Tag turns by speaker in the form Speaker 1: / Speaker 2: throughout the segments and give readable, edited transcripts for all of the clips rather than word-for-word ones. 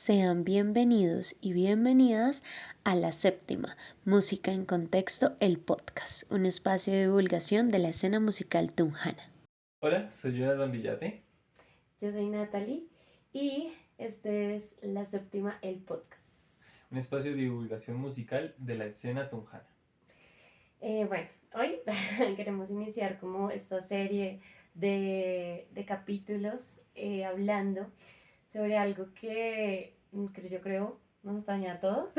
Speaker 1: Sean bienvenidos y bienvenidas a La Séptima, Música en Contexto, el podcast, un espacio de divulgación de la escena musical tunjana.
Speaker 2: Hola, soy Jonathan Villate.
Speaker 3: Yo soy Natalie y este es La Séptima, el podcast.
Speaker 2: Un espacio de divulgación musical de la escena tunjana.
Speaker 3: Bueno, hoy queremos iniciar como esta serie de capítulos hablando sobre algo que yo creo nos atañe a todos,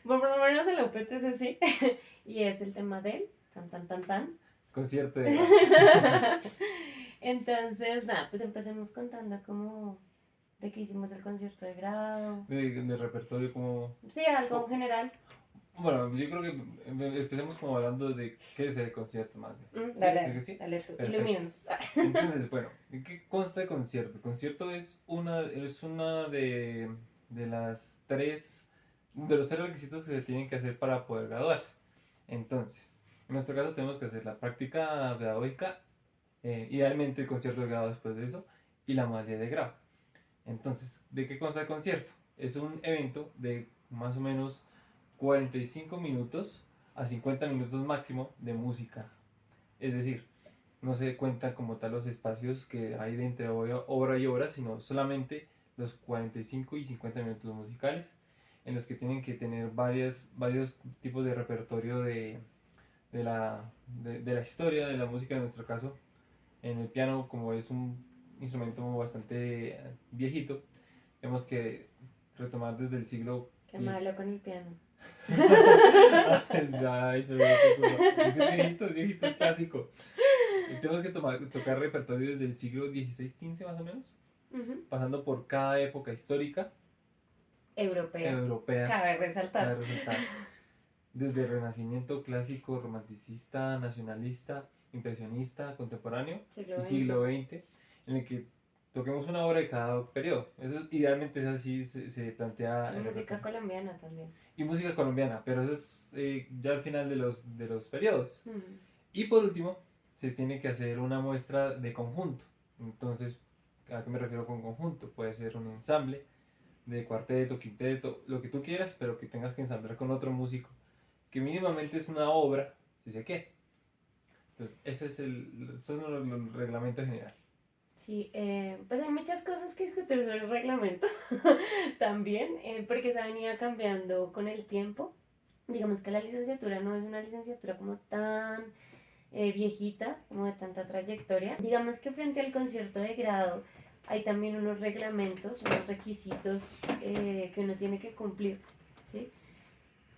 Speaker 3: por lo menos en la UPTC sí, y es el tema del tan.
Speaker 2: Concierto de
Speaker 3: Entonces, nada, pues empecemos contando como de que hicimos el concierto de grado.
Speaker 2: de repertorio como...
Speaker 3: Sí, algo en general.
Speaker 2: Bueno, yo creo que empecemos como hablando de qué es el concierto más bien.
Speaker 3: Dale,
Speaker 2: ¿Sí?
Speaker 3: dale tú,
Speaker 2: Perfecto.
Speaker 3: ilumínanos.
Speaker 2: Entonces, bueno, ¿de qué consta el concierto? El concierto es una de las de los tres requisitos que se tienen que hacer para poder graduarse. Entonces, en nuestro caso tenemos que hacer la práctica pedagógica, idealmente el concierto de grado después de eso, y la modalidad de grado. Entonces, ¿de qué consta el concierto? Es un evento de más o menos 45 minutos a 50 minutos máximo de música. Es decir, no se cuentan como tal los espacios que hay de entre obra y obra, sino solamente los 45 y 50 minutos musicales, en los que tienen que tener varios tipos de repertorio de la historia de la música en nuestro caso. En el piano, como es un instrumento bastante viejito, tenemos que retomar desde el siglo...
Speaker 3: Qué malo con el piano.
Speaker 2: Ay, pero es viejito, es clásico. Y tenemos que tocar repertorio desde el siglo XVI, XV más o menos, pasando por cada época histórica
Speaker 3: Europea. Cabe resaltar.
Speaker 2: Desde el Renacimiento, clásico, romanticista, nacionalista, impresionista, contemporáneo y siglo XX, en el que toquemos una obra de cada periodo. Eso idealmente es así, se plantea.
Speaker 3: Y música colombiana también.
Speaker 2: Y música colombiana, pero eso es ya al final de los periodos. Y por último, se tiene que hacer una muestra de conjunto. Entonces, ¿a qué me refiero con conjunto? Puede ser un ensamble de cuarteto, quinteto, lo que tú quieras, pero que tengas que ensamblar con otro músico, que mínimamente es una obra, si sé qué. Entonces, eso es el reglamento general.
Speaker 3: Sí, pues hay muchas cosas que discutir sobre el reglamento también, porque se ha venido cambiando con el tiempo. Digamos que la licenciatura no es una licenciatura como tan viejita, como de tanta trayectoria. Digamos que frente al concierto de grado hay también unos reglamentos, unos requisitos que uno tiene que cumplir, ¿sí?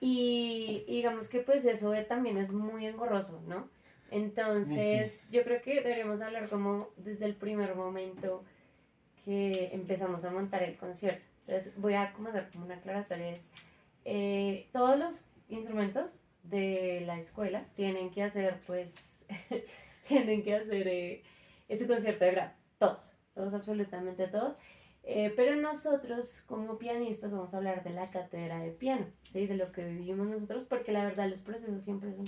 Speaker 3: Y digamos que pues eso también es muy engorroso, ¿no? Entonces yo creo que deberíamos hablar como desde el primer momento que empezamos a montar el concierto. Entonces voy a comenzar como una aclaratoria. Todos los instrumentos de la escuela tienen que hacer pues tienen que hacer ese concierto de grado, todos, absolutamente todos. Pero nosotros como pianistas vamos a hablar de la cátedra de piano, ¿sí? De lo que vivimos nosotros, porque la verdad los procesos siempre son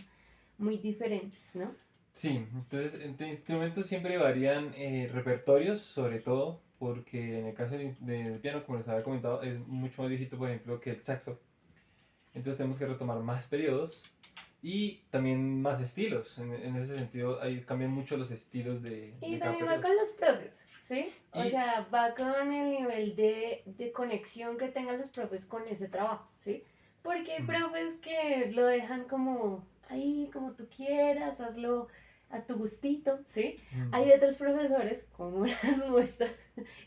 Speaker 3: muy diferentes, ¿no?
Speaker 2: Sí, entonces entre instrumentos siempre varían repertorios, sobre todo porque en el caso del piano, como les había comentado, es mucho más viejito, por ejemplo, que el saxo. Entonces tenemos que retomar más periodos y también más estilos. En ese sentido, ahí cambian mucho los estilos de
Speaker 3: también va con los profes, ¿sí? O sea, va con el nivel de conexión que tengan los profes con ese trabajo, ¿sí? Porque hay profes que lo dejan como ahí, como tú quieras, hazlo a tu gustito, ¿sí? Hay otros profesores, como las nuestras,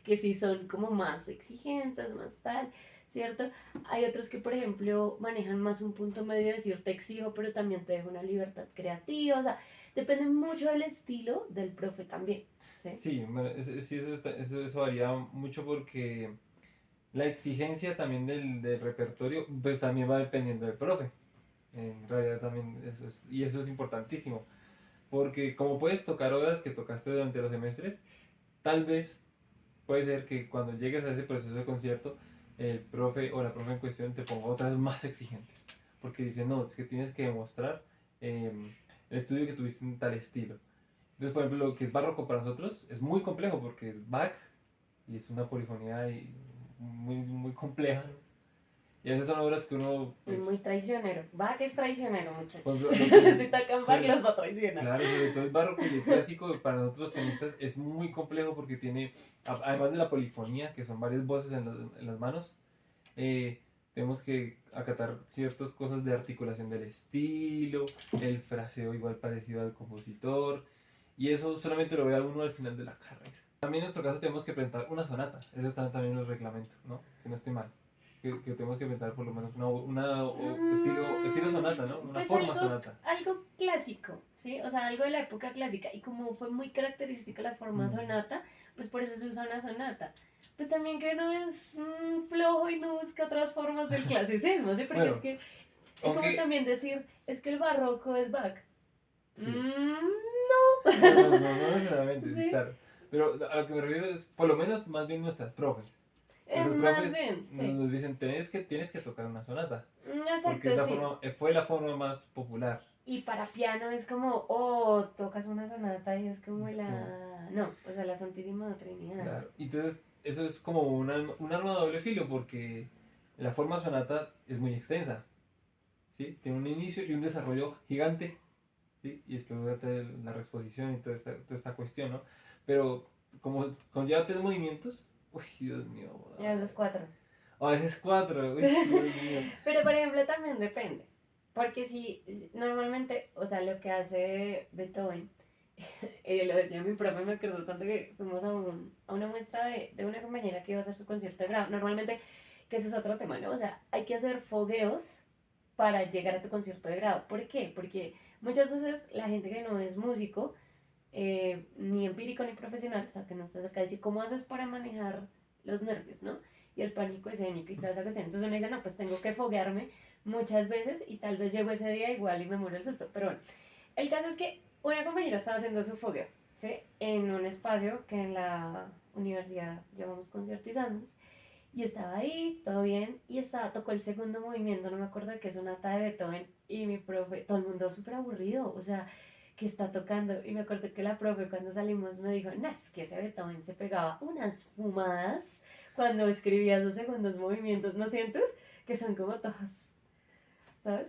Speaker 3: que sí son como más exigentes, más tal, ¿cierto? Hay otros que, por ejemplo, manejan más un punto medio de decir te exijo, pero también te dejo una libertad creativa, o sea, depende mucho del estilo del profe también, ¿sí?
Speaker 2: Sí, bueno, eso varía mucho porque la exigencia también del repertorio, pues también va dependiendo del profe. En realidad también eso es importantísimo. Porque como puedes tocar obras que tocaste durante los semestres, tal vez puede ser que cuando llegues a ese proceso de concierto, el profe o la profe en cuestión te ponga otras más exigentes. Porque dice, no, es que tienes que demostrar el estudio que tuviste en tal estilo. Entonces, por ejemplo, lo que es barroco para nosotros es muy complejo porque es Bach y es una polifonía muy muy compleja, ¿no? Y a veces son obras que uno...
Speaker 3: Es muy traicionero. Bach es traicionero, muchachos.
Speaker 2: Por ejemplo,
Speaker 3: Si tocan Bach, los va a traicionar.
Speaker 2: Claro, sobre todo el barroco y el clásico para nosotros pianistas es muy complejo porque tiene, además de la polifonía, que son varias voces en las manos, tenemos que acatar ciertas cosas de articulación del estilo, el fraseo igual parecido al compositor, y eso solamente lo ve a uno al final de la carrera. También en nuestro caso tenemos que presentar una sonata, eso está también en el reglamento, ¿no? Si no estoy mal. Que tenemos que inventar por lo menos estilo sonata, ¿no? Una
Speaker 3: Pues
Speaker 2: forma sonata.
Speaker 3: algo clásico, ¿sí? O sea, algo de la época clásica. Y como fue muy característica la forma sonata, pues por eso se usa una sonata. Pues también que no es flojo y no busca otras formas del clasicismo, ¿sí? Porque
Speaker 2: Bueno,
Speaker 3: es que es como también decir, es que el barroco es Bach.
Speaker 2: Sí. No necesariamente,
Speaker 3: ¿Sí?
Speaker 2: claro. Pero a lo que me refiero es, por lo menos, más bien nuestras profes. Los
Speaker 3: Más
Speaker 2: profes
Speaker 3: bien, sí.
Speaker 2: nos dicen, tienes que tocar una sonata.
Speaker 3: Exacto,
Speaker 2: Porque
Speaker 3: sí.
Speaker 2: fue la forma más popular.
Speaker 3: Y para piano es como, oh, tocas una sonata y es como
Speaker 2: Es
Speaker 3: la... No, o sea, la Santísima Trinidad.
Speaker 2: Claro. Entonces, eso es como un arma de doble filo porque la forma sonata es muy extensa. ¿Sí? Tiene un inicio y un desarrollo gigante. ¿Sí? Y después la reexposición y toda esta cuestión, ¿no? Pero como conlleva 3 movimientos, uy, Dios mío.
Speaker 3: Y a veces 4.
Speaker 2: A veces 4, uy, Dios mío.
Speaker 3: Pero por ejemplo también depende. Porque si normalmente, o sea, lo que hace Beethoven, lo decía mi profe, me acuerdo tanto que fuimos a una muestra de una compañera que iba a hacer su concierto de grado. Normalmente, que eso es otro tema, ¿no? O sea, hay que hacer fogueos para llegar a tu concierto de grado. ¿Por qué? Porque muchas veces la gente que no es músico, ni empírico ni profesional, o sea, que no está cerca, dice, ¿cómo haces para manejar los nervios, no? Y el pánico escénico y toda esa cuestión. Entonces uno dice, no, pues tengo que foguearme muchas veces y tal vez llego ese día igual y me muero el susto. Pero bueno, el caso es que una compañera estaba haciendo su fogueo, ¿sí? En un espacio que en la universidad llamamos conciertizantes. Y estaba ahí, todo bien, y tocó el segundo movimiento, no me acuerdo de qué sonata de Beethoven, y mi profe, todo el mundo súper aburrido, o sea, que está tocando, y me acuerdo que la profe cuando salimos me dijo, no, es que ese Beethoven se pegaba unas fumadas cuando escribía esos segundos movimientos, ¿no sientes? Que son como todos, ¿sabes?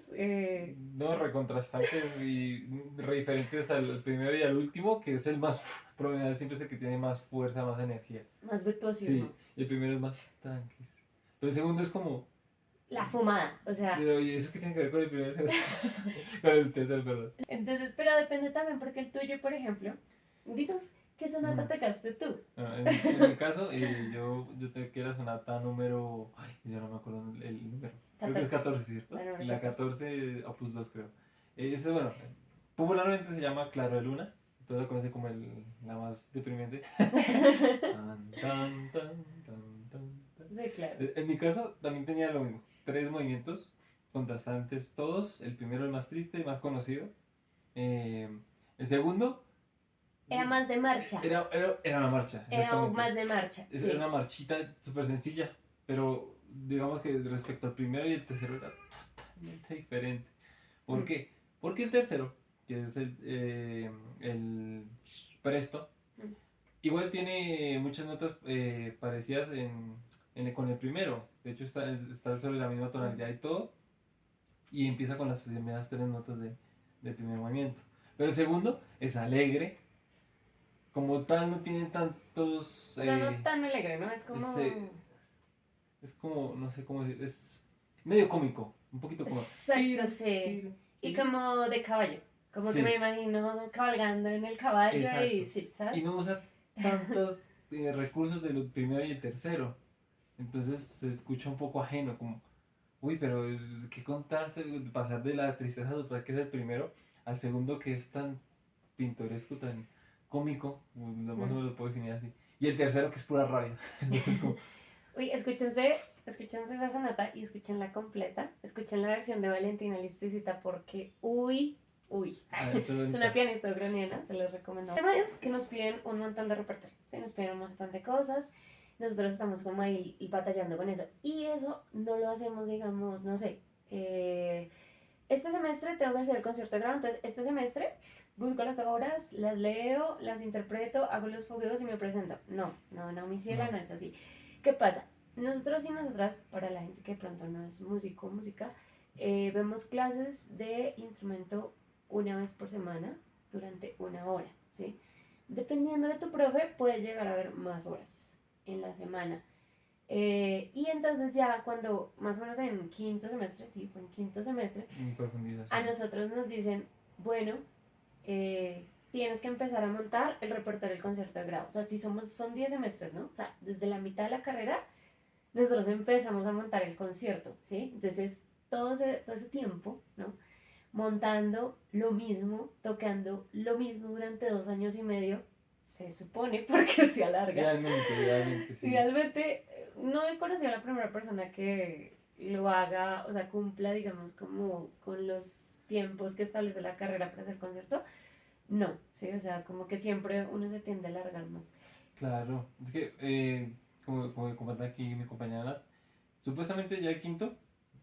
Speaker 2: No, recontrastantes y re diferentes al primero y al último, que es el más, probablemente siempre es el que tiene más fuerza, más energía.
Speaker 3: Más virtuosismo.
Speaker 2: Sí, y el primero es más tranquis. Pero el segundo es como...
Speaker 3: La fumada, o sea...
Speaker 2: Pero ¿y eso qué tiene que ver con el primero y el segundo? Con el tercero, perdón.
Speaker 3: Entonces, pero depende también, porque el tuyo, por ejemplo, dinos, ¿qué sonata tocaste tú?
Speaker 2: En mi caso, yo toqué la sonata número... Ay, ya no me acuerdo el número. Creo que es 14, ¿cierto?
Speaker 3: La número
Speaker 2: La 14, opus 2, creo. Ese, bueno, popularmente se llama Claro de Luna. Todos lo conocen como la más deprimente. Tan, tan, tan, tan, tan.
Speaker 3: Sí, claro.
Speaker 2: En mi caso, también tenía lo mismo. 3 movimientos contrastantes todos. El primero el más triste, el más conocido. El segundo...
Speaker 3: Era más de marcha.
Speaker 2: Era una marcha.
Speaker 3: Era más de marcha. Sí.
Speaker 2: Era una marchita súper sencilla, pero digamos que respecto al primero y el tercero era totalmente diferente. ¿Por qué? Porque el tercero, que es el presto, igual tiene muchas notas parecidas con el primero. De hecho está sobre la misma tonalidad y todo, y empieza con las primeras 3 notas del primer movimiento. Pero el segundo es alegre. Como tal, no tiene tantos...
Speaker 3: Pero no tan alegre, ¿no? Es como...
Speaker 2: Es como, no sé cómo decir, es medio cómico, un poquito como...
Speaker 3: Exacto, sí. Y como de caballo. Como
Speaker 2: Sí.
Speaker 3: que me imagino cabalgando en el caballo.
Speaker 2: Exacto.
Speaker 3: Y sí, ¿sabes?
Speaker 2: Y no usa tantos recursos del primero y el tercero. Entonces se escucha un poco ajeno, como... Uy, pero qué contraste pasar de la tristeza total que es el primero al segundo que es tan pintoresco, tan cómico, lo más o menos lo puedo definir así. Y el tercero que es pura rabia. Entonces, como...
Speaker 3: Uy, escúchense esa sonata y escúchenla completa. Escuchen la versión de Valentina Listicita porque, uy. Es una pianista ucraniana, se los recomiendo. El tema es que nos piden un montón de repertorio, ¿sí? Nos piden un montón de cosas. Nosotros estamos como ahí batallando con eso. Y eso no lo hacemos, digamos, no sé. Este semestre tengo que hacer el concierto de grado, entonces este semestre busco las obras, las leo, las interpreto, hago los fogueos y me presento. No, mi ciela, no es así. ¿Qué pasa? Nosotros y nosotras, para la gente que de pronto no es músico o música, vemos clases de instrumento una vez por semana durante una hora, ¿sí? Dependiendo de tu profe, puedes llegar a ver más horas en la semana. Y entonces ya cuando, más o menos en quinto semestre, sí, fue en quinto semestre, a
Speaker 2: Profundización.
Speaker 3: nosotros nos dicen, bueno, tienes que empezar a montar el repertorio del concierto de grado. O sea, si son 10 semestres, ¿no? O sea, desde la mitad de la carrera, nosotros empezamos a montar el concierto, ¿sí? Entonces, todo ese tiempo, ¿no? Montando lo mismo, tocando lo mismo durante 2 años y medio, se supone, porque se alarga.
Speaker 2: Realmente, sí.
Speaker 3: Realmente, no he conocido a la primera persona que lo haga, o sea, cumpla, digamos, como con los tiempos que establece la carrera para hacer concierto. No, sí, o sea, como que siempre uno se tiende a alargar más.
Speaker 2: Claro, es que, como comenta aquí mi compañera Nat, supuestamente ya el quinto,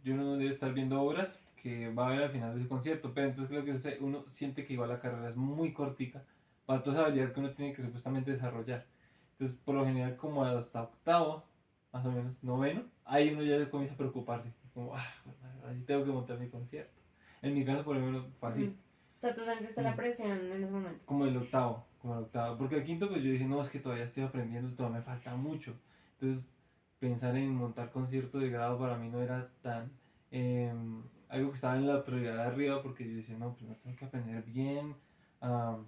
Speaker 2: yo no debe estar viendo obras que va a ver al final de su concierto, pero entonces creo que uno siente que igual la carrera es muy cortica para toda esa habilidad que uno tiene que supuestamente desarrollar. Entonces, por lo general, como hasta octavo, más o menos, noveno, ahí uno ya comienza a preocuparse, como, así tengo que montar mi concierto. En mi caso, por lo menos, fue así.
Speaker 3: O sea, tú sentiste la presión en ese momento.
Speaker 2: Como el octavo, porque el quinto pues yo dije, no, es que todavía estoy aprendiendo, todavía me falta mucho. Entonces, pensar en montar concierto de grado para mí no era tan algo que estaba en la prioridad de arriba, porque yo decía, no, pues no tengo que aprender bien,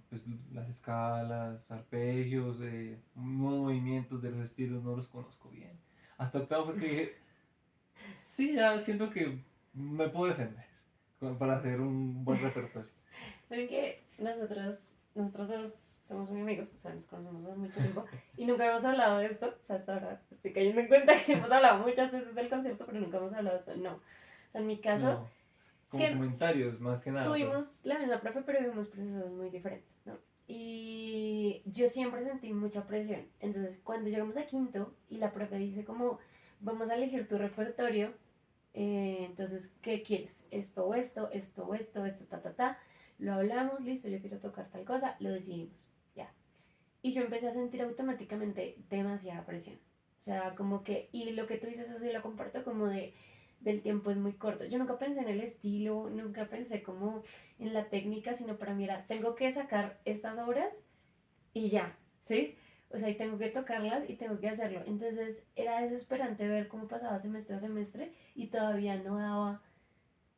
Speaker 2: pues las escalas, arpegios, nuevos movimientos de los estilos, no los conozco bien. Hasta octavo fue que dije, sí, ya siento que me puedo defender para hacer un buen repertorio.
Speaker 3: Miren que nosotros dos somos muy amigos, o sea, nos conocemos hace mucho tiempo y nunca hemos hablado de esto. O sea, hasta ahora estoy cayendo en cuenta que hemos hablado muchas veces del concierto, pero nunca hemos hablado de esto. No. O sea, en mi caso,
Speaker 2: No, como
Speaker 3: es que
Speaker 2: comentarios más que nada.
Speaker 3: tuvimos la misma profe, pero vivimos procesos muy diferentes, ¿no? Y yo siempre sentí mucha presión. Entonces, cuando llegamos a quinto y la profe dice como, vamos a elegir tu repertorio, entonces, ¿qué quieres? Esto o esto, esto o esto, ta, ta, ta. Lo hablamos, listo, yo quiero tocar tal cosa, lo decidimos, ya. Y yo empecé a sentir automáticamente demasiada presión. O sea, como que, y lo que tú dices, eso sí lo comparto, como del tiempo es muy corto. Yo nunca pensé en el estilo, nunca pensé como en la técnica, sino para mí era, tengo que sacar estas obras y ya, ¿sí? O sea, y tengo que tocarlas y tengo que hacerlo. Entonces era desesperante ver cómo pasaba semestre a semestre y todavía no daba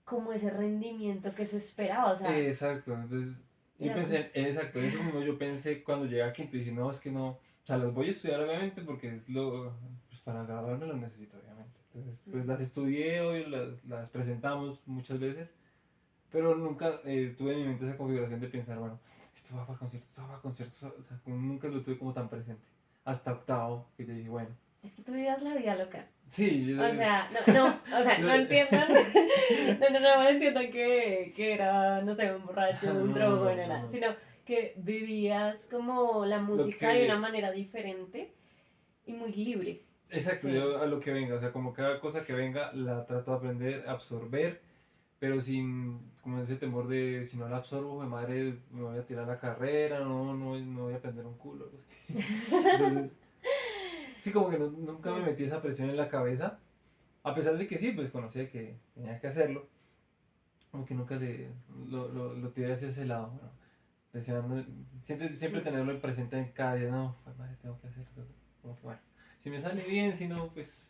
Speaker 3: como ese rendimiento que se esperaba, o sea,
Speaker 2: Exacto, entonces yo
Speaker 3: era como,
Speaker 2: pensé, exacto, eso mismo yo pensé cuando llegué a quinto, dije, no, es que no, o sea, las voy a estudiar obviamente porque es pues para graduarme lo necesito obviamente. Entonces, pues las estudié hoy, las presentamos muchas veces, pero nunca tuve en mi mente esa configuración de pensar, bueno, esto va para concierto, esto va para concierto, o sea, como nunca lo tuve como tan presente. Hasta octavo, que yo dije, bueno.
Speaker 3: es que tú vivías la vida loca.
Speaker 2: Sí,
Speaker 3: O sea, no entiendan, no entiendan que era, no sé, un borracho, un drogo, no, nada, sino que vivías como la música de una manera diferente y muy libre.
Speaker 2: Exacto,
Speaker 3: Sí.
Speaker 2: yo a lo que venga, o sea, como cada cosa que venga la trato de aprender, absorber, pero sin como ese temor de si no la absorbo, de madre, me voy a tirar la carrera, no voy a aprender un culo. Algo así. Entonces, sí, como que nunca me
Speaker 3: Sí.
Speaker 2: metí esa presión en la cabeza, a pesar de que sí, pues conocía que tenía que hacerlo, como que nunca lo tiré hacia ese lado, bueno, presionando, siempre tenerlo presente en cada día, no, pues madre, tengo que hacerlo, como que bueno, si me sale bien, si no, pues...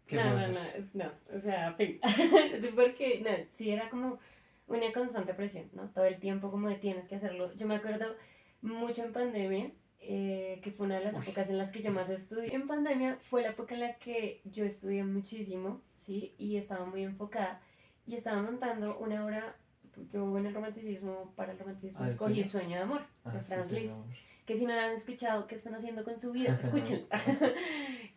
Speaker 2: ¿Qué puedo hacer?
Speaker 3: No, o sea, fin. Sí, porque, no, sí era como una constante presión, ¿no? Todo el tiempo como de tienes que hacerlo. Yo me acuerdo mucho en pandemia, que fue una de las épocas en las que yo más estudié. En pandemia fue la época en la que yo estudié muchísimo, ¿sí? Y estaba muy enfocada y estaba montando una obra, yo en el romanticismo, para el romanticismo escogí Sueño de Amor, de Franz Liszt. Que si no la han escuchado, ¿qué están haciendo con su vida? Escúchenla.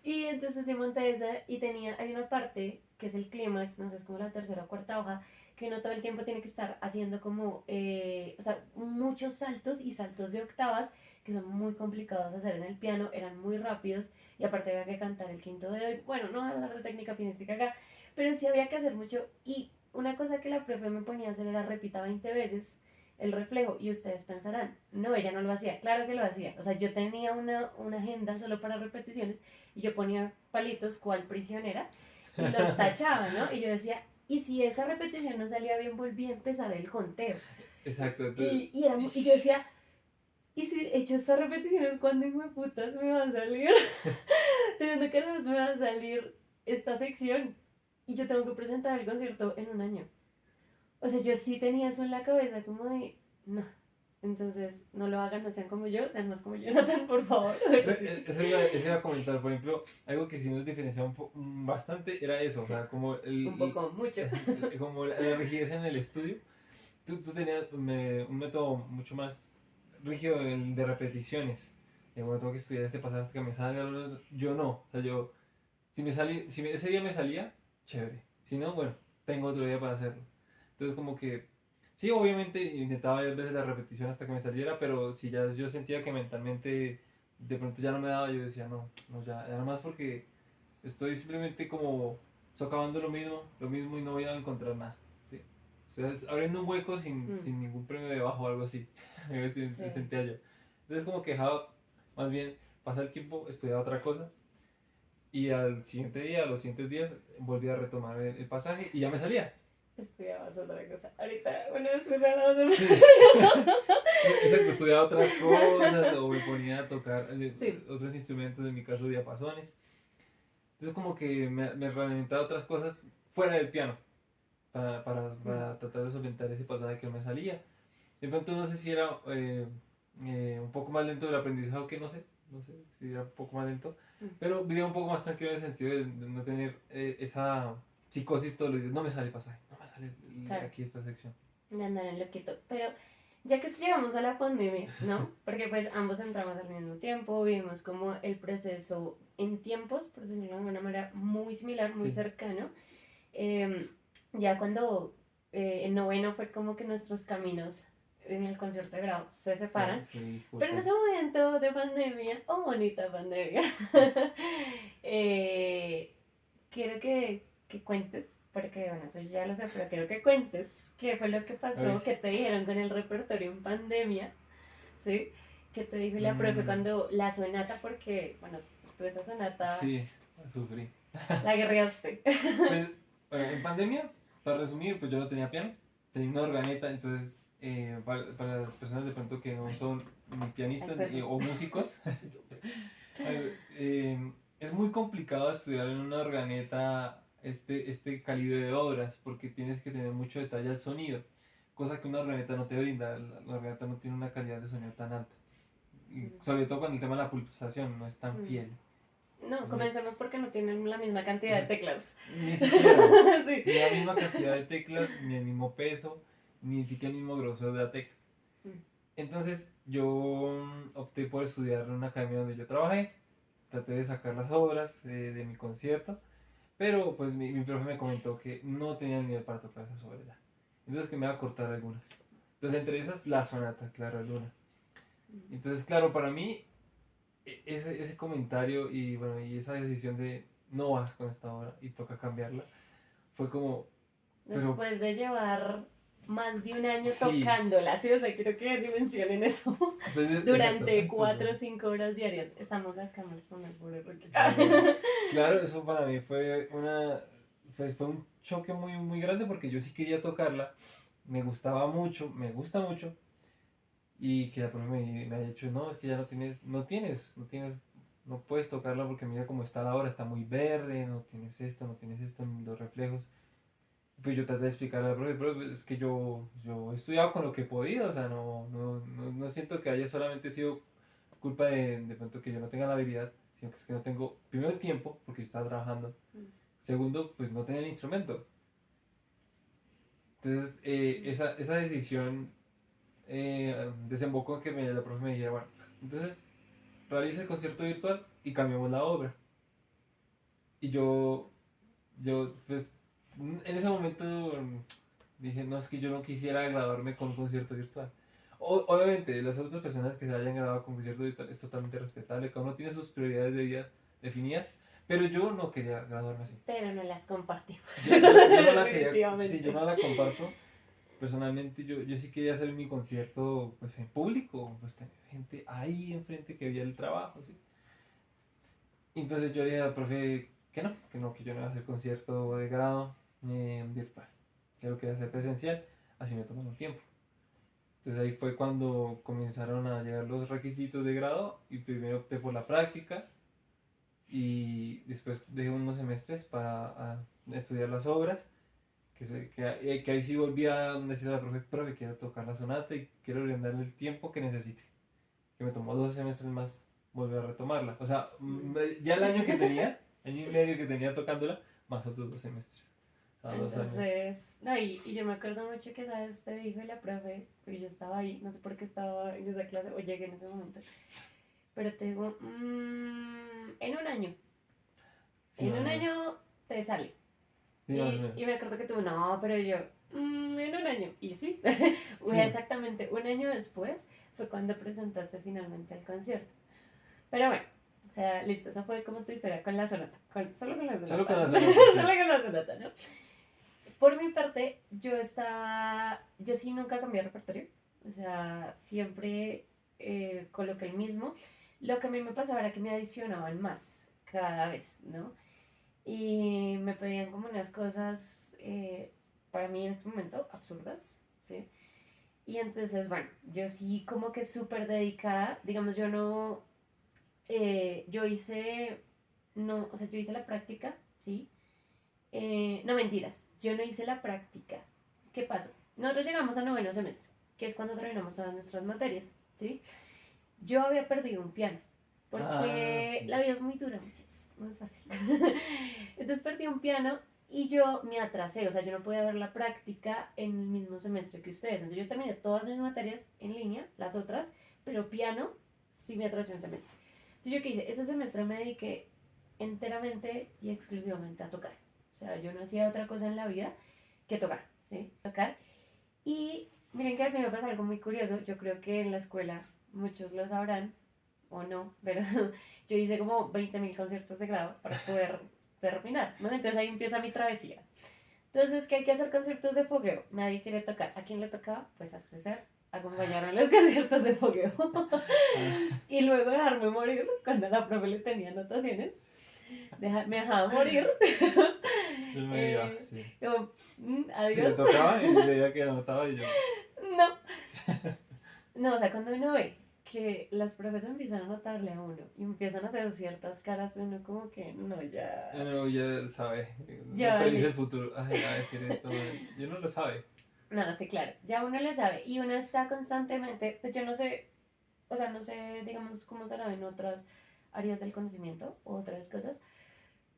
Speaker 3: Y entonces yo monté esa y hay una parte que es el clímax, no sé, es como la tercera o cuarta hoja, que uno todo el tiempo tiene que estar haciendo como, o sea, muchos saltos y saltos de octavas que son muy complicados de hacer en el piano, eran muy rápidos y aparte había que cantar el quinto de hoy. Bueno, no voy a hablar de técnica pianística acá, pero sí había que hacer mucho y una cosa que la profe me ponía a hacer era repita 20 veces el reflejo. Y ustedes pensarán, no, ella no lo hacía. Claro que lo hacía. O sea, yo tenía una agenda solo para repeticiones y yo ponía palitos cual prisionera y los tachaba, ¿no? Y yo decía, y si esa repetición no salía bien, volví a empezar el conteo.
Speaker 2: Exacto.
Speaker 3: Y yo decía, y si he hecho estas repeticiones, ¿cuándo hijo de putas me va a salir? Sabiendo que además me va a salir esta sección y yo tengo que presentar el concierto en un año. O sea, yo sí tenía eso en la cabeza, como de, no. Entonces, no lo hagan, no sean como yo, sean más como Jonathan, por favor.
Speaker 2: Eso iba a comentar, por ejemplo, algo que sí nos diferenciaba bastante era eso, o sea, como
Speaker 3: Un poco, mucho.
Speaker 2: como la rigidez en el estudio. Tú tenías un método mucho más rígido, el de repeticiones. Bueno, tengo que estudiar este pasaje hasta que me salga. Yo no, o sea, yo, si ese día me salía, chévere. Si no, bueno, tengo otro día para hacerlo. Entonces, como que, sí, obviamente intentaba varias veces la repetición hasta que me saliera, pero si ya yo sentía que mentalmente de pronto ya no me daba, yo decía, no, no, ya, nada más porque estoy simplemente como socavando lo mismo y no voy a encontrar nada. ¿Sí? O sea, abriendo un hueco sin ningún premio debajo o algo así. Sentía yo. Entonces como que dejaba, más bien, pasar el tiempo, estudiaba otra cosa y al siguiente día, a los siguientes días, volví a retomar el pasaje y ya me salía.
Speaker 3: Estudiabas otra cosa. Ahorita, bueno, después hablamos de eso.
Speaker 2: Sí. Exacto, estudiaba otras cosas o me ponía a tocar otros instrumentos, en mi caso diapasones. Entonces como que me realimentaba otras cosas fuera del piano para tratar de solventar ese pasaje que no me salía. De pronto no sé si era un poco más lento el aprendizaje o que no sé si era un poco más lento, pero vivía un poco más tranquilo en el sentido de no tener esa psicosis todos los días, no me sale el pasaje, no me sale aquí esta sección.
Speaker 3: De andar en loquito, pero ya que llegamos a la pandemia, ¿no? Porque pues ambos entramos al mismo tiempo, vimos como el proceso en tiempos, por decirlo de alguna manera, muy similar, muy cercano. Ya cuando en noveno fue como que nuestros caminos en el concierto de grado se separan, pero en ese momento de pandemia, bonita pandemia, quiero que cuentes, porque bueno, eso ya lo sé, pero quiero que cuentes qué fue lo que pasó, qué te dijeron con el repertorio en pandemia, ¿sí? ¿Qué te dijo la profe cuando la sonata, porque, bueno, tú esa sonata...
Speaker 2: Sí, la sufrí.
Speaker 3: La guerreaste.
Speaker 2: Pues, en pandemia, para resumir, pues yo no tenía piano, tenía una organeta, entonces, para las personas de pronto que no son ni pianistas o músicos, es muy complicado estudiar en una organeta este calibre de obras porque tienes que tener mucho detalle al sonido, cosa que una organeta no te brinda. La organeta no tiene una calidad de sonido tan alta, y sobre todo cuando el tema de la pulsación no es tan fiel.
Speaker 3: No, comencemos porque no tienen la misma cantidad de teclas.
Speaker 2: Ni siquiera,
Speaker 3: Sí.
Speaker 2: ni la misma cantidad de teclas, ni el mismo peso, ni siquiera el mismo grosor de la tecla. Entonces yo opté por estudiar en una academia donde yo trabajé, traté de sacar las obras de mi concierto, pero pues mi profe me comentó que no tenía el nivel para tocar esas obras ya. Entonces que me iba a cortar algunas. Entonces entre esas la sonata, claro, Luna. Entonces claro, para mí ese comentario y bueno, y esa decisión de no vas con esta obra y toca cambiarla, fue como...
Speaker 3: Después de llevar más de un año tocándola, ¿sí? O sea, quiero que dimensionen eso. Pues, durante 4 o 5 horas diarias. Estamos acá molestando al pobre Rocky.
Speaker 2: Claro, eso para mí fue fue un choque muy, muy grande porque yo sí quería tocarla, me gustaba mucho, me gusta mucho, y que la profe me haya dicho, no, es que ya no puedes tocarla porque mira cómo está la hora, está muy verde, no tienes esto, los reflejos. Pues yo traté de explicarle a la profe, pero es que yo he estudiado con lo que he podido, o sea, no siento que haya solamente sido culpa de pronto que yo no tenga la habilidad, sino que es que no tengo, primero el tiempo, porque yo estaba trabajando, segundo, pues no tenía el instrumento. Entonces, esa decisión desembocó en que la profe me dijera, bueno, entonces realiza el concierto virtual y cambiamos la obra. Y yo pues, en ese momento dije, no, es que yo no quisiera graduarme con un concierto virtual. Obviamente, las otras personas que se hayan graduado con concierto virtual es totalmente respetable, cada uno tiene sus prioridades de vida definidas, pero yo no quería graduarme así.
Speaker 3: Pero no las compartimos.
Speaker 2: Yo no la quería, sí, yo no la comparto personalmente yo sí quería hacer mi concierto pues en público, pues tener gente ahí enfrente que veía el trabajo, ¿sí? Entonces yo dije al profe que yo no iba a hacer concierto de grado virtual, que lo quería hacer presencial, así me tomó un tiempo. Entonces ahí fue cuando comenzaron a llegar los requisitos de grado y primero opté por la práctica y después dejé unos semestres para estudiar las obras, que ahí sí volví a decirle a la profe, quiero tocar la sonata y quiero brindarle el tiempo que necesite, que me tomó 2 semestres más volver a retomarla. O sea, ya el año que tenía, año y medio que tenía tocándola, más otros 2 semestres. O sea, 2 años.
Speaker 3: Entonces, no, y yo me acuerdo mucho que, ¿sabes? Te dijo la profe, porque yo estaba ahí, no sé por qué estaba en esa clase, o llegué en ese momento, pero te digo, en un año,
Speaker 2: Sí,
Speaker 3: en un
Speaker 2: más o menos.
Speaker 3: año te sale.
Speaker 2: Sí, más o menos.
Speaker 3: Y me acuerdo que tú, no, pero yo, en un año. Y sí,
Speaker 2: Sí.
Speaker 3: exactamente un año después fue cuando presentaste finalmente el concierto. Pero bueno, o sea, listo, esa fue como tu historia con la sonata. Solo con la sonata.
Speaker 2: Solo con la sonata, sí.
Speaker 3: Solo con la sonata, ¿no? Por mi parte, yo sí nunca cambié de repertorio. O sea, siempre coloqué el mismo. Lo que a mí me pasaba era que me adicionaban más cada vez, ¿no? Y me pedían como unas cosas, para mí en ese momento, absurdas, ¿sí? Y entonces, bueno, yo sí como que súper dedicada, digamos, yo no, yo hice, no, o sea, yo hice la práctica, ¿sí? No, mentiras, yo no hice la práctica. ¿Qué pasó? Nosotros llegamos a noveno semestre, que es cuando terminamos todas nuestras materias, ¿sí? Yo había perdido un piano, porque
Speaker 2: Sí.
Speaker 3: la vida es muy dura, muchachos, no es fácil. Entonces perdí un piano y yo me atrasé, o sea, yo no podía ver la práctica en el mismo semestre que ustedes. Entonces yo terminé todas mis materias en línea, las otras, pero piano sí me atrasé un semestre. Entonces yo qué hice, ese semestre me dediqué enteramente y exclusivamente a tocar. O sea, yo no hacía otra cosa en la vida que tocar, ¿sí? Tocar. Y miren que a mí me pasa algo muy curioso, yo creo que en la escuela muchos lo sabrán o no, pero yo hice como 20.000 conciertos de grado para poder terminar, ¿no? Entonces ahí empieza mi travesía. Entonces, ¿qué hay que hacer conciertos de fogueo? Nadie quiere tocar. ¿A quién le tocaba? Pues a César, acompañarme en los conciertos de fogueo. Y luego dejarme morir cuando la profe le tenía anotaciones. Me dejaba morir.
Speaker 2: Yo me iba, sí.
Speaker 3: Como,
Speaker 2: Sí, le
Speaker 3: adiós.
Speaker 2: tocaba y veía que anotaba y yo.
Speaker 3: No. No, o sea, cuando uno ve que las profes empiezan a notarle a uno y empiezan a hacer ciertas caras de uno como que no, ya...
Speaker 2: Uno ya sabe,
Speaker 3: Ya
Speaker 2: no predice
Speaker 3: vale.
Speaker 2: el futuro. Ay, va a decir esto, y uno lo sabe.
Speaker 3: No, sí, claro, ya uno le sabe y uno está constantemente, pues yo no sé, o sea, no sé, digamos, cómo será en otras áreas del conocimiento o otras cosas,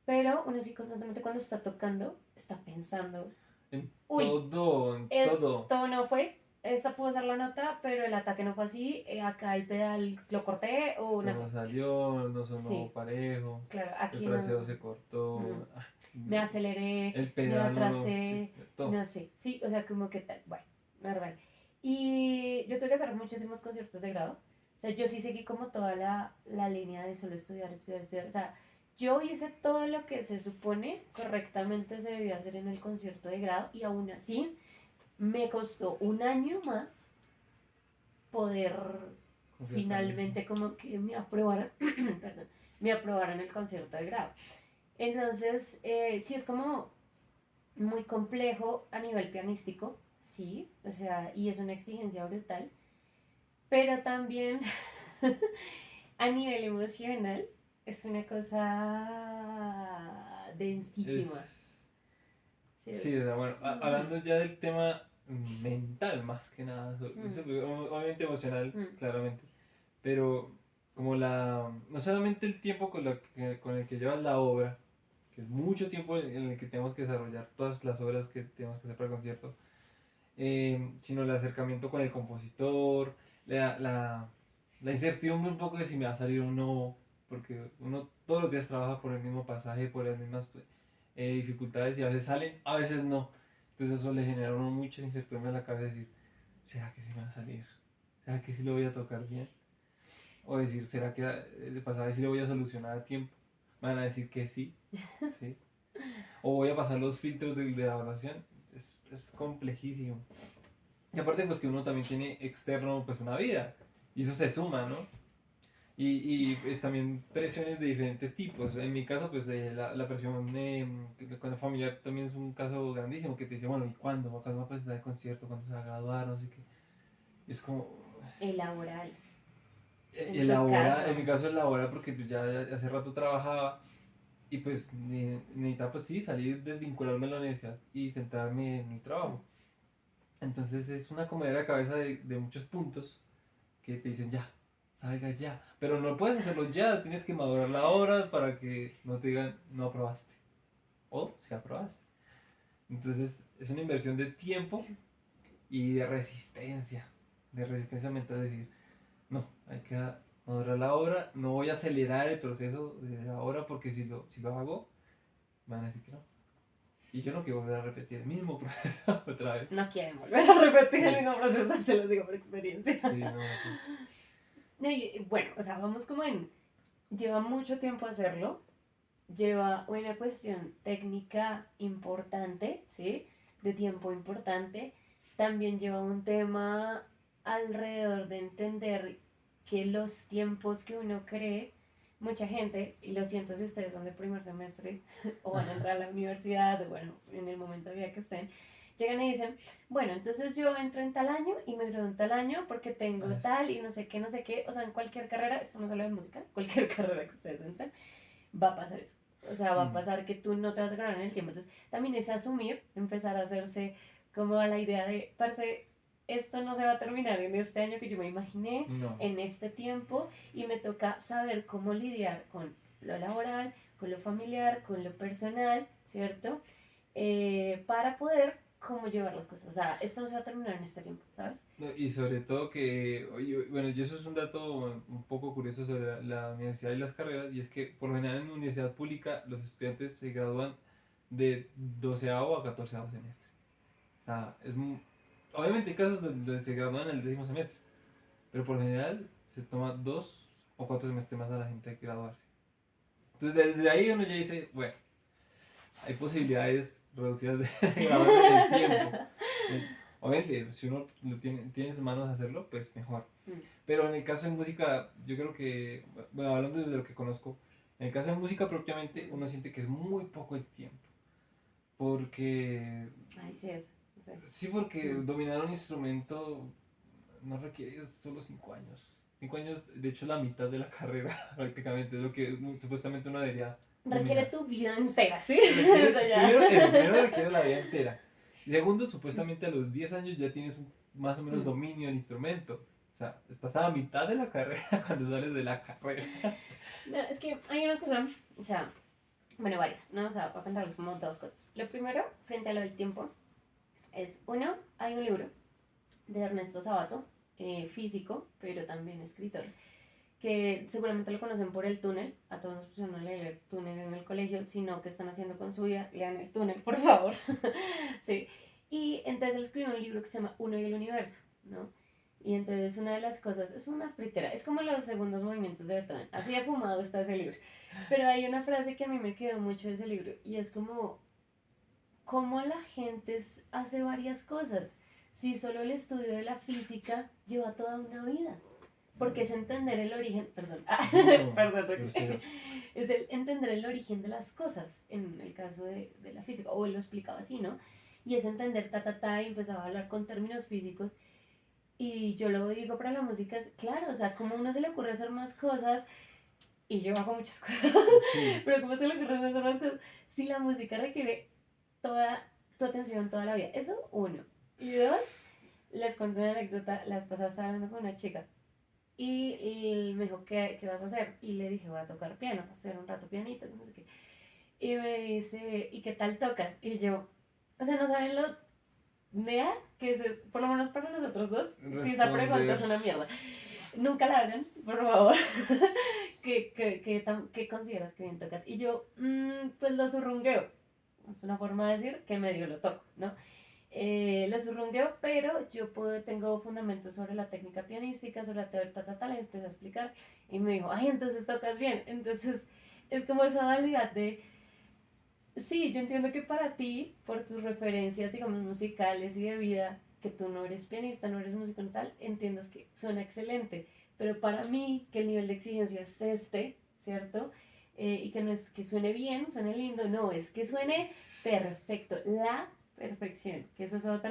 Speaker 3: pero uno sí constantemente cuando está tocando, está pensando,
Speaker 2: En
Speaker 3: uy,
Speaker 2: todo, en todo.
Speaker 3: esto no fue, esta pudo ser la nota, pero el ataque no fue así, acá el pedal lo corté o no
Speaker 2: Esto
Speaker 3: sé.
Speaker 2: no salió, no sonó
Speaker 3: Sí,
Speaker 2: parejo,
Speaker 3: claro,
Speaker 2: el
Speaker 3: aquí
Speaker 2: fraseo
Speaker 3: no.
Speaker 2: se cortó,
Speaker 3: Me aceleré,
Speaker 2: el
Speaker 3: me
Speaker 2: pedal no,
Speaker 3: atrasé,
Speaker 2: sí, todo.
Speaker 3: no sé, sí, o sea, como que tal, bueno, normal. Y yo tuve que hacer muchísimos conciertos de grado, o sea, yo sí seguí como toda la línea de solo estudiar, estudiar, estudiar, o sea, yo hice todo lo que se supone correctamente se debía hacer en el concierto de grado y aún así me costó un año más poder finalmente como que me aprobaran, perdón, me aprobaran el concierto de grado. Entonces, sí es como muy complejo a nivel pianístico, sí, o sea, y es una exigencia brutal, pero también a nivel emocional es una cosa densísima.
Speaker 2: Sí, o sea, bueno, hablando ya del tema mental más que nada, obviamente emocional, claramente, pero como no solamente el tiempo con el que llevas la obra, que es mucho tiempo en el que tenemos que desarrollar todas las obras que tenemos que hacer para el concierto, sino el acercamiento con el compositor, la incertidumbre un poco de si me va a salir o no, porque uno todos los días trabaja por el mismo pasaje, por las mismas dificultades y a veces salen, a veces no. Entonces eso le genera a uno mucha incertidumbre en la cabeza, decir, ¿será que sí me va a salir? ¿Será que sí lo voy a tocar bien? O decir, ¿será que de pasaje sí lo voy a solucionar a tiempo? Me van a decir que sí, ¿sí? O voy a pasar los filtros de la evaluación. Es complejísimo. Y aparte pues que uno también tiene externo pues una vida y eso se suma, ¿no? Y pues también presiones de diferentes tipos. En mi caso pues la presión con familiar también es un caso grandísimo que te dice, bueno, ¿y cuándo? ¿Cuándo va a presentar el concierto? ¿Cuándo se va a graduar? No sé qué. Y es como...
Speaker 3: El laboral, en tu
Speaker 2: Elabora, en
Speaker 3: caso.
Speaker 2: mi caso elabora porque pues ya hace rato trabajaba y pues necesitaba pues sí salir, desvincularme de la universidad y centrarme en el trabajo. Entonces es una comedera de cabeza de muchos puntos que te dicen ya, salga ya. Pero no puedes hacerlo ya, tienes que madurar la hora para que no te digan no aprobaste. O si aprobaste. Entonces es una inversión de tiempo y de resistencia mental, es decir, no, hay que madurar la obra, no voy a acelerar el proceso de la obra porque si lo hago, van a decir que no. Y yo no quiero volver a repetir el mismo proceso otra vez.
Speaker 3: No quieren volver a repetir
Speaker 2: Sí.
Speaker 3: el mismo proceso, se los digo por experiencia.
Speaker 2: Sí, no, eso es...
Speaker 3: No, y bueno, o sea, vamos como en... Lleva mucho tiempo hacerlo, lleva una cuestión técnica importante, ¿sí? De tiempo importante. También lleva un tema alrededor de entender que los tiempos que uno cree, mucha gente, y lo siento si ustedes son de primer semestre o van a entrar a la universidad, o bueno, en el momento de vida que estén, llegan y dicen, bueno, entonces yo entro en tal año y me gradúo en tal año porque tengo tal y no sé qué, no sé qué. O sea, en cualquier carrera, esto no solo de música, cualquier carrera que ustedes entren, va a pasar eso. O sea, va a pasar que tú no te vas a graduar en el tiempo. Entonces, también es asumir, empezar a hacerse como a la idea de, parce, esto no se va a terminar en este año que yo me imaginé,
Speaker 2: No.
Speaker 3: en este tiempo, y me toca saber cómo lidiar con lo laboral, con lo familiar, con lo personal, ¿cierto? Para poder cómo llevar las cosas. O sea, esto no se va a terminar en este tiempo, ¿sabes?
Speaker 2: No, y sobre todo que, oye, bueno, y eso es un dato un poco curioso sobre la universidad y las carreras, y es que por lo general en la universidad pública los estudiantes se gradúan de 12º a 14º semestre. O sea, obviamente hay casos donde se gradúan en el 10º semestre, pero por lo general se toma 2 o 4 semestres más a la gente que graduarse. Entonces desde ahí uno ya dice, bueno, hay posibilidades reducidas de graduarme en el tiempo. Obviamente, si uno tiene en sus manos hacerlo, pues mejor. Pero en el caso de música, yo creo que, bueno, hablando desde lo que conozco, en el caso de música propiamente, uno siente que es muy poco el tiempo. Porque...
Speaker 3: Ay, sí, eso.
Speaker 2: Sí, porque dominar un instrumento no requiere solo 5 años. 5 años, de hecho, es la mitad de la carrera, prácticamente, es lo que supuestamente uno debería
Speaker 3: Requiere
Speaker 2: dominar.
Speaker 3: tu vida entera, ¿sí?
Speaker 2: Requiere-
Speaker 3: O sea, ya.
Speaker 2: primero requiere la vida entera. Y segundo, supuestamente a los 10 años ya tienes más o menos dominio del instrumento. O sea, estás a la mitad de la carrera cuando sales de la carrera.
Speaker 3: No, es que hay una cosa, o sea, bueno, varias, ¿no? O sea, voy a contarles como dos cosas. Lo primero, frente a lo del tiempo, es, uno, hay un libro de Ernesto Sabato, físico, pero también escritor, que seguramente lo conocen por El Túnel. A todos nos pusieron a leer El Túnel en el colegio, sino que están haciendo con su vida, lean El Túnel, por favor. Sí. Y entonces él escribió un libro que se llama Uno y el Universo, ¿no? Y entonces una de las cosas, es una fritera, es como los segundos movimientos de Beethoven, así de fumado está ese libro. Pero hay una frase que a mí me quedó mucho de ese libro, y es como, cómo la gente hace varias cosas. Si solo el estudio de la física lleva toda una vida. Porque es entender el origen, perdón,
Speaker 2: No,
Speaker 3: perdón,
Speaker 2: grosero.
Speaker 3: es el entender el origen de las cosas, en el caso de la física, o él lo explicaba así, ¿no? Y es entender y empezaba a hablar con términos físicos. Y yo lo digo para la música, es claro, o sea, como a uno se le ocurre hacer más cosas, y yo hago muchas cosas,
Speaker 2: Sí.
Speaker 3: pero como se le ocurre hacer más cosas, si la música requiere toda tu atención toda la vida. Eso, uno. Y dos, les cuento una anécdota. La vez pasada estaba hablando con una chica y me dijo, ¿qué vas a hacer? Y le dije, voy a tocar piano, hacer un rato pianito, no sé qué. Y me dice, ¿y qué tal tocas? Y yo, o sea, no saben lo nea que es, por lo menos para nosotros dos, si esa pregunta es una mierda. Nunca la hagan, por favor. ¿Qué consideras que bien tocas? Y yo, pues lo zurrungueo. Es una forma de decir que medio lo toco, ¿no? Lo zurrungueo, pero yo tengo fundamentos sobre la técnica pianística, sobre la teoría, le empecé a explicar. Y me dijo, ay, entonces tocas bien. Entonces, es como esa dualidad de... Sí, yo entiendo que para ti, por tus referencias, digamos, musicales y de vida, que tú no eres pianista, no eres músico, no tal, entiendas que suena excelente. Pero para mí, que el nivel de exigencia es este, ¿cierto? Y que no es que suene bien, suene lindo, no, es que suene perfecto, la perfección, que eso es bueno,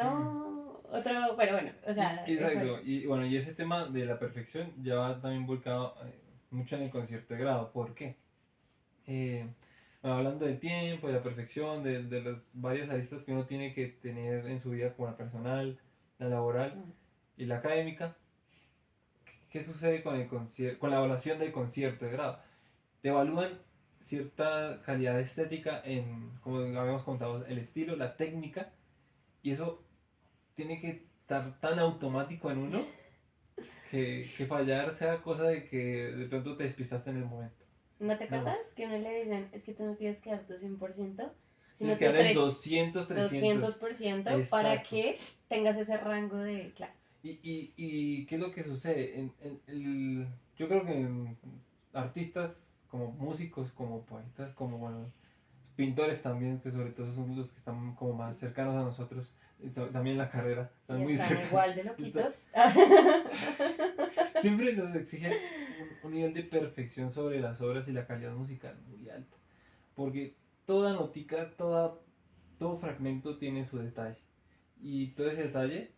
Speaker 3: o sea,
Speaker 2: Exacto, y bueno, y ese tema de la perfección ya va también volcado mucho en el concierto de grado. ¿Por qué? Eh, bueno, hablando del tiempo, de la perfección, de las varias aristas que uno tiene que tener en su vida, como la personal, la laboral y la académica. ¿Qué sucede con el con la evaluación del concierto de grado? Te evalúan cierta calidad estética en, como habíamos contado, el estilo, la técnica, y eso tiene que estar tan automático en uno que fallar sea cosa de que de pronto te despistaste en el momento.
Speaker 3: ¿No te
Speaker 2: No,
Speaker 3: acuerdas que a uno le dicen, es que tú no tienes que dar tu 100%, sino
Speaker 2: tienes que
Speaker 3: tu
Speaker 2: dar el 200, 300.
Speaker 3: 200% para
Speaker 2: Exacto.
Speaker 3: que tengas ese rango de, claro.
Speaker 2: Y qué es lo que sucede? Yo creo que en artistas como músicos, como poetas, como bueno, pintores también, que sobre todo son los que están como más cercanos a nosotros, y también la carrera, están
Speaker 3: Y
Speaker 2: muy
Speaker 3: están
Speaker 2: cerca.
Speaker 3: igual de loquitos.
Speaker 2: Siempre nos exigen un nivel de perfección sobre las obras y la calidad musical muy alta, porque toda notica, todo fragmento tiene su detalle, y todo ese detalle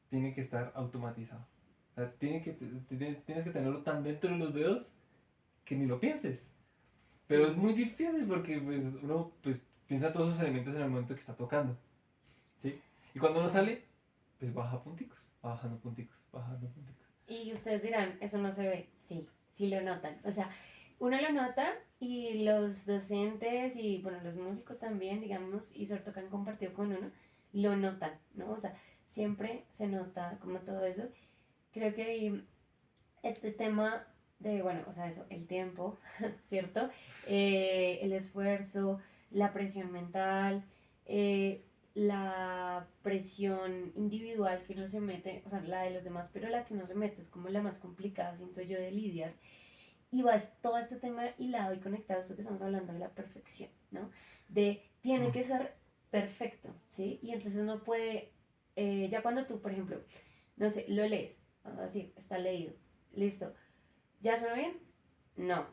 Speaker 2: tiene que estar automatizado. O sea, tienes que tenerlo tan dentro de los dedos que ni lo pienses. Pero es muy difícil porque pues, uno pues, piensa todos esos elementos en el momento que está tocando. ¿Sí? Y cuando uno
Speaker 3: Sí.
Speaker 2: sale, pues baja punticos, va bajando punticos, bajando punticos.
Speaker 3: Y ustedes dirán, eso no se ve. Sí, sí lo notan. O sea, uno lo nota y los docentes y, bueno, los músicos también, digamos, y sobre todo que han compartido con uno, lo notan, ¿no? O sea, siempre se nota como todo eso. Creo que este tema de, bueno, o sea, eso, el tiempo, ¿cierto? El esfuerzo, la presión mental, la presión individual que uno se mete, o sea, la de los demás, pero la que uno se mete es como la más complicada, siento yo, de lidiar. Y va todo este tema hilado y conectado a esto que estamos hablando de la perfección, ¿no? De tiene que ser perfecto, ¿sí? Y entonces no puede, ya cuando tú, por ejemplo, no sé, lo lees, vamos a decir, está leído, listo, ¿ya suena bien? No,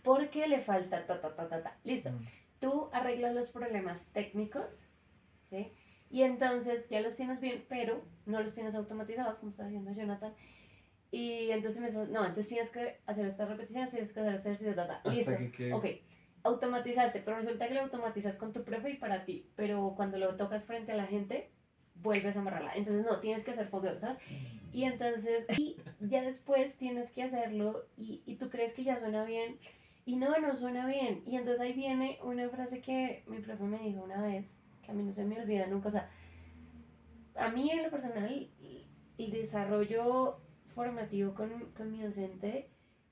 Speaker 3: porque le falta ta. Listo, tú arreglas los problemas técnicos, ¿sí? Y entonces ya los tienes bien, pero no los tienes automatizados, como está diciendo Jonathan. Y entonces me dice, no, entonces tienes que hacer estas repeticiones, tienes que hacer este ejercicio, listo, ok, automatizaste, pero resulta que lo automatizas con tu profe y para ti, pero cuando lo tocas frente a la gente, vuelves a amarrarla. Entonces no, tienes que hacer fogueo, ¿sabes? Y entonces, y ya después tienes que hacerlo y tú crees que ya suena bien y no, no suena bien. Y entonces ahí viene una frase que mi profe me dijo una vez, que a mí no se me olvida nunca, o sea, a mí en lo personal, el desarrollo formativo con mi docente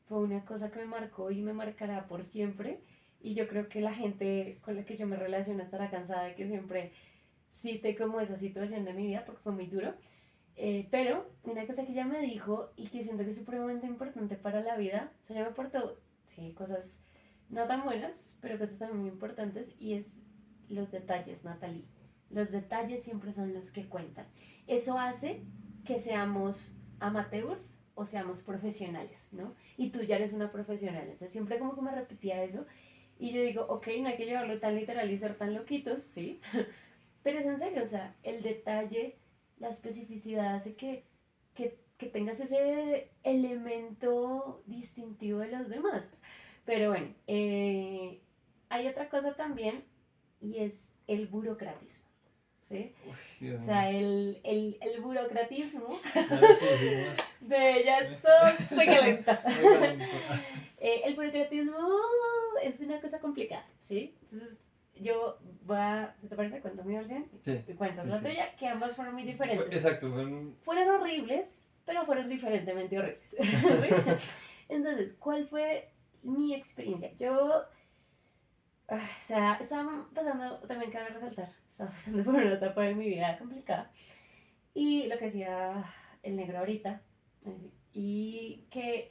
Speaker 3: fue una cosa que me marcó y me marcará por siempre. Y yo creo que la gente con la que yo me relaciono estará cansada de que siempre cite como esa situación de mi vida porque fue muy duro. Pero una cosa que ella me dijo y que siento que es supremamente importante para la vida, o sea, ella me aportó, sí, cosas no tan buenas, pero cosas también muy importantes y es los detalles, Natalie. Los detalles siempre son los que cuentan. Eso hace que seamos amateurs o seamos profesionales, ¿no? Y tú ya eres una profesional. Entonces siempre como que me repetía eso y yo digo, ok, no hay que llevarlo tan literal y ser tan loquitos, sí. Pero es en serio, o sea, el detalle, la especificidad hace que tengas ese elemento distintivo de los demás. Pero bueno, hay otra cosa también y es el burocratismo. ¿Sí?
Speaker 2: Uy,
Speaker 3: O sea, el burocratismo
Speaker 2: ya lo pusimos.
Speaker 3: de ya esto se calenta. El burocratismo es una cosa complicada, ¿sí? Entonces, yo voy a, ¿se te parece? Cuento mi versión,
Speaker 2: Sí,
Speaker 3: te cuentas
Speaker 2: sí,
Speaker 3: la
Speaker 2: sí.
Speaker 3: tuya, que ambas fueron muy diferentes.
Speaker 2: Exacto,
Speaker 3: Fueron horribles, pero fueron diferentemente horribles. ¿Sí? Entonces, ¿cuál fue mi experiencia? Yo, o sea, estaba pasando, también cabe resaltar, estaba pasando por una etapa de mi vida complicada. Y lo que decía el negro ahorita, y que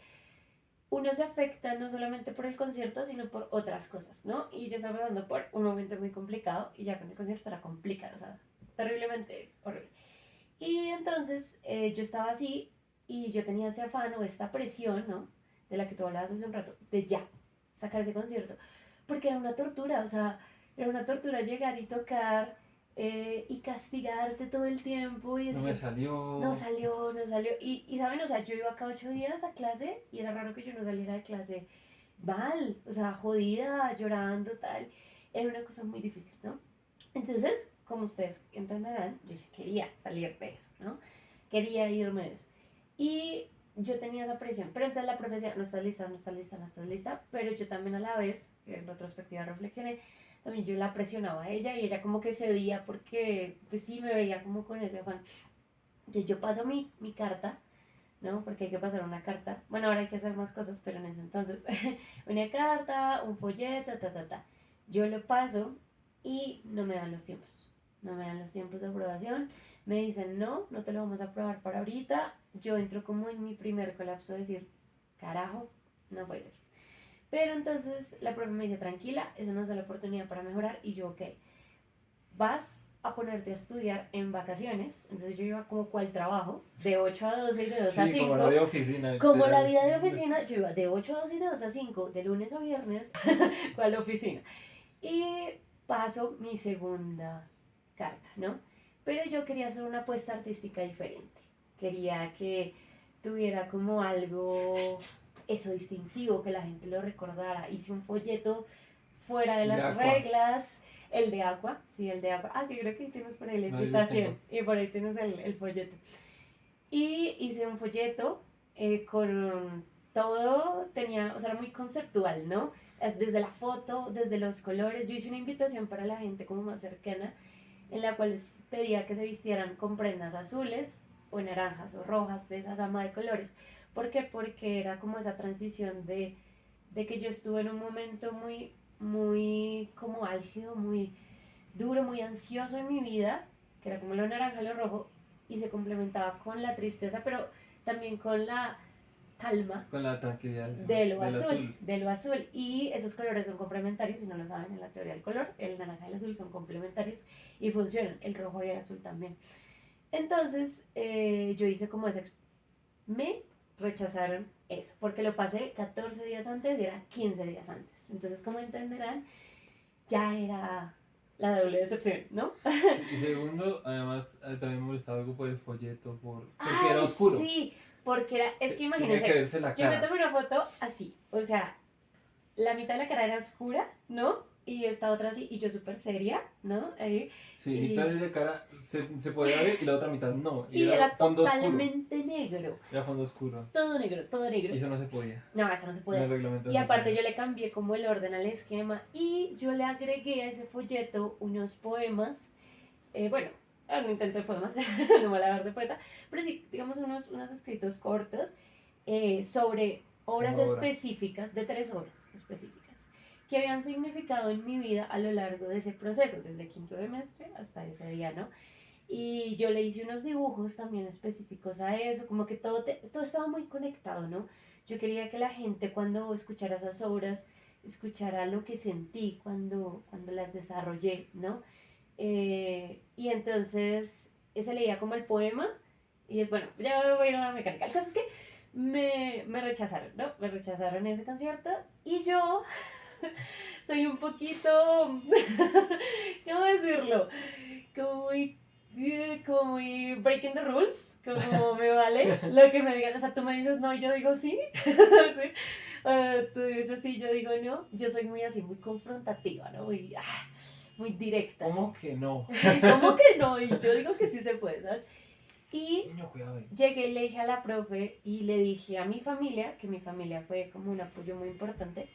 Speaker 3: uno se afecta no solamente por el concierto, sino por otras cosas, ¿no? Y yo estaba pasando por un momento muy complicado y ya con el concierto era complicado, o sea, terriblemente horrible. Y entonces yo estaba así y yo tenía ese afán o esta presión, ¿no? De la que tú hablabas hace un rato, de ya, sacar ese concierto. Porque era una tortura, o sea, era una tortura llegar y tocar y castigarte todo el tiempo y
Speaker 2: No
Speaker 3: decir,
Speaker 2: me salió.
Speaker 3: no salió, no salió. Y saben, o sea, yo iba cada 8 días a clase y era raro que yo no saliera de clase mal, o sea, jodida, llorando, tal. Era una cosa muy difícil, ¿no? Entonces, como ustedes entenderán, yo ya quería salir de eso, ¿no? Quería irme de eso. Y yo tenía esa presión, pero entonces la profesora, no estás lista, no estás lista, no estás lista, pero yo también a la vez, en retrospectiva reflexioné, también yo la presionaba a ella y ella como que cedía porque, pues sí, me veía como con ese afán. Entonces yo paso mi carta, ¿no? Porque hay que pasar una carta. Bueno, ahora hay que hacer más cosas, pero en ese entonces, una carta, un folleto, ta, ta, ta. Yo lo paso y no me dan los tiempos. No me dan los tiempos de aprobación. Me dicen, no, no te lo vamos a aprobar para ahorita. Yo entro como en mi primer colapso de decir, carajo, no puede ser. Pero entonces la profe me dice, tranquila, eso nos da la oportunidad para mejorar. Y yo, ok, vas a ponerte a estudiar en vacaciones. Entonces yo iba como cual trabajo, de 8 a 12 y de 2 a 5.
Speaker 2: Como la vida de oficina.
Speaker 3: Como la vida de oficina, yo iba de 8 a 2 y de 2 a 5, de lunes a viernes, cual oficina. Y paso mi segunda carta, ¿no? Pero yo quería hacer una apuesta artística diferente. Quería que tuviera como algo, eso distintivo, que la gente lo recordara. Hice un folleto fuera de las reglas. El de agua, sí, el de agua. Ah, que creo que ahí tienes por ahí la invitación. Y por ahí tienes el folleto. Y hice un folleto con todo, tenía, o sea, era muy conceptual, ¿no? Desde la foto, desde los colores. Yo hice una invitación para la gente como más cercana, en la cual les pedía que se vistieran con prendas azules o naranjas o rojas, de esa gama de colores. ¿Por qué? Porque era como esa transición de que yo estuve en un momento muy como álgido, muy duro, muy ansioso en mi vida, que era como lo naranja, lo rojo, y se complementaba con la tristeza, pero también con la calma,
Speaker 2: con la tranquilidad
Speaker 3: de lo azul, de lo azul. Y esos colores son complementarios, si no lo saben en la teoría del color, el naranja y el azul son complementarios y funcionan, el rojo y el azul también. Entonces yo hice como esa, me rechazaron eso, porque lo pasé 14 días antes y era 15 días antes. Entonces, como entenderán, ya era la doble decepción, ¿no?
Speaker 2: Sí, y segundo, además, también me molestaba algo por el folleto, porque era oscuro.
Speaker 3: Sí, porque era, es que imagínense,
Speaker 2: que verse la cara.
Speaker 3: Yo me tomé una foto así, o sea, la mitad de la cara era oscura, ¿no? Y esta otra así, y yo súper seria, ¿no? Ahí.
Speaker 2: Sí, mitad de la cara se podía ver y la otra mitad no.
Speaker 3: Y era totalmente negro.
Speaker 2: Era fondo oscuro.
Speaker 3: Todo negro, todo negro.
Speaker 2: Y eso no se podía.
Speaker 3: No, eso no se podía. Y aparte yo le cambié como el orden al esquema y yo le agregué a ese folleto unos poemas, bueno, un intento de poemas, no me la ver de poeta, pero sí, digamos unos escritos cortos sobre obras específicas, de 3 obras específicas, que habían significado en mi vida a lo largo de ese proceso, desde quinto semestre hasta ese día, ¿no? Y yo le hice unos dibujos también específicos a eso, como que todo estaba muy conectado, ¿no? Yo quería que la gente cuando escuchara esas obras, escuchara lo que sentí cuando las desarrollé, ¿no? Y entonces se leía como el poema y es bueno, ya voy a ir a la mecánica. El caso es que me rechazaron, ¿no? Me rechazaron ese concierto y yo soy un poquito, ¿cómo decirlo? Como muy breaking the rules, como me vale lo que me digan, o sea, tú me dices no y yo digo sí, ¿sí? Tú dices sí, yo digo no, yo soy muy así, muy confrontativa, ¿no? Muy directa.
Speaker 2: ¿Cómo que no?
Speaker 3: ¿Cómo que no? Y yo digo que sí se puede, ¿sabes? Y
Speaker 2: no, cuidado,
Speaker 3: llegué y le dije a la profe y le dije a mi familia, que mi familia fue como un apoyo muy importante,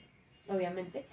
Speaker 3: obviamente.